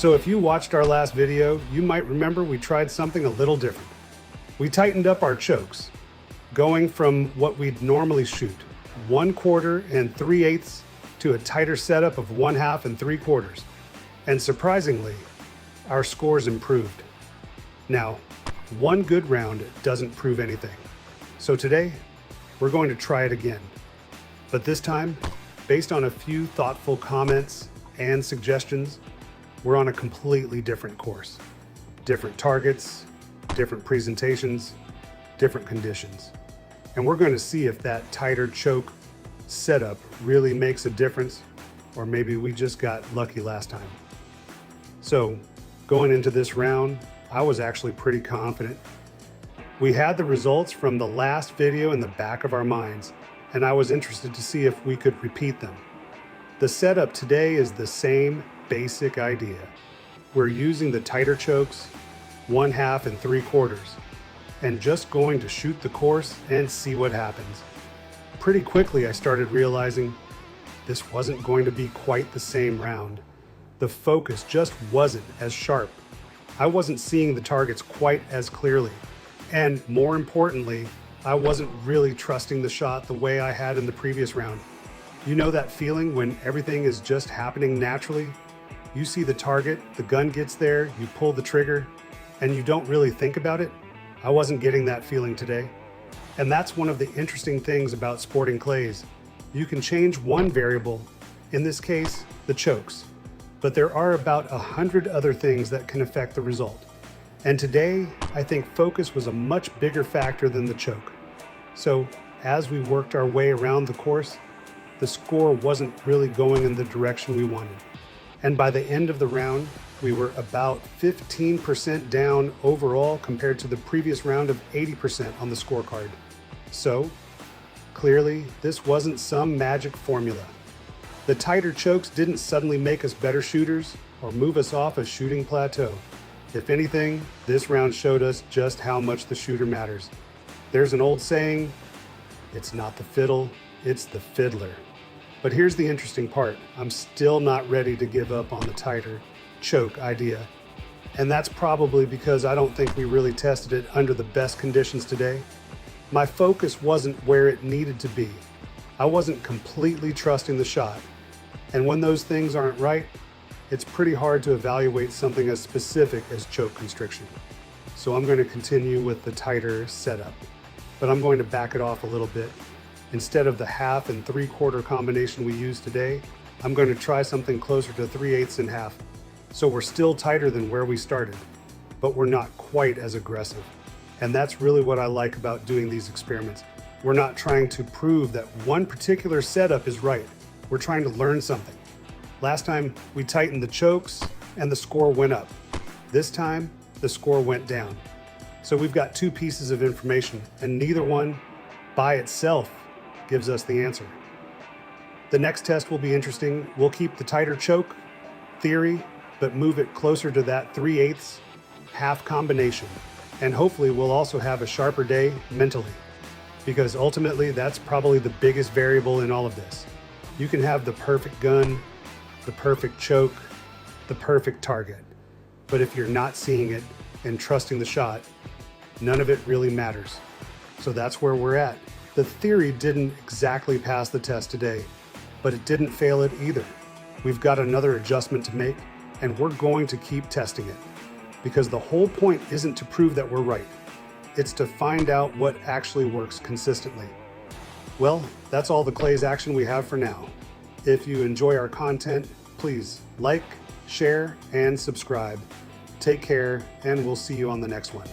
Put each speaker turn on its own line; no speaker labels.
So if you watched our last video, you might remember we tried something a little different. We tightened up our chokes, going from what we'd normally shoot, 1/4 and 3/8, to a tighter setup of 1/2 and 3/4. And surprisingly, our scores improved. Now, one good round doesn't prove anything. So today, we're going to try it again. But this time, based on a few thoughtful comments and suggestions, we're on a completely different course. Different targets, different presentations, different conditions. And we're going to see if that tighter choke setup really makes a difference, or maybe we just got lucky last time. So, going into this round, I was actually pretty confident. We had the results from the last video in the back of our minds, and I was interested to see if we could repeat them. The setup today is the same basic idea. We're using the tighter chokes, 1/2 and 3/4, and just going to shoot the course and see what happens. Pretty quickly I started realizing this wasn't going to be quite the same round. The focus just wasn't as sharp. I wasn't seeing the targets quite as clearly. And more importantly, I wasn't really trusting the shot the way I had in the previous round. You know that feeling when everything is just happening naturally? You see the target, the gun gets there, you pull the trigger, and you don't really think about it? I wasn't getting that feeling today. And that's one of the interesting things about sporting clays. You can change one variable, in this case, the chokes. But there are about 100 other things that can affect the result. And today, I think focus was a much bigger factor than the choke. So as we worked our way around the course, the score wasn't really going in the direction we wanted. And by the end of the round, we were about 15% down overall compared to the previous round of 80% on the scorecard. So, clearly, this wasn't some magic formula. The tighter chokes didn't suddenly make us better shooters or move us off a shooting plateau. If anything, this round showed us just how much the shooter matters. There's an old saying, it's not the fiddle, it's the fiddler. But here's the interesting part. I'm still not ready to give up on the tighter choke idea. And that's probably because I don't think we really tested it under the best conditions today. My focus wasn't where it needed to be. I wasn't completely trusting the shot. And when those things aren't right, it's pretty hard to evaluate something as specific as choke constriction. So I'm going to continue with the tighter setup, but I'm going to back it off a little bit. Instead of the 1/2 and 3/4 combination we used today, I'm going to try something closer to 3/8 and 1/2. So we're still tighter than where we started, but we're not quite as aggressive. And that's really what I like about doing these experiments. We're not trying to prove that one particular setup is right. We're trying to learn something. Last time we tightened the chokes and the score went up. This time the score went down. So we've got two pieces of information, and neither one by itself gives us the answer. The next test will be interesting. We'll keep the tighter choke theory, but move it closer to that 3/8 1/2 combination. And hopefully we'll also have a sharper day mentally, because ultimately that's probably the biggest variable in all of this. You can have the perfect gun, the perfect choke, the perfect target. But if you're not seeing it and trusting the shot, none of it really matters. So that's where we're at. The theory didn't exactly pass the test today, but it didn't fail it either. We've got another adjustment to make, and we're going to keep testing it. Because the whole point isn't to prove that we're right. It's to find out what actually works consistently. Well, that's all the clays action we have for now. If you enjoy our content, please like, share, and subscribe. Take care, and we'll see you on the next one.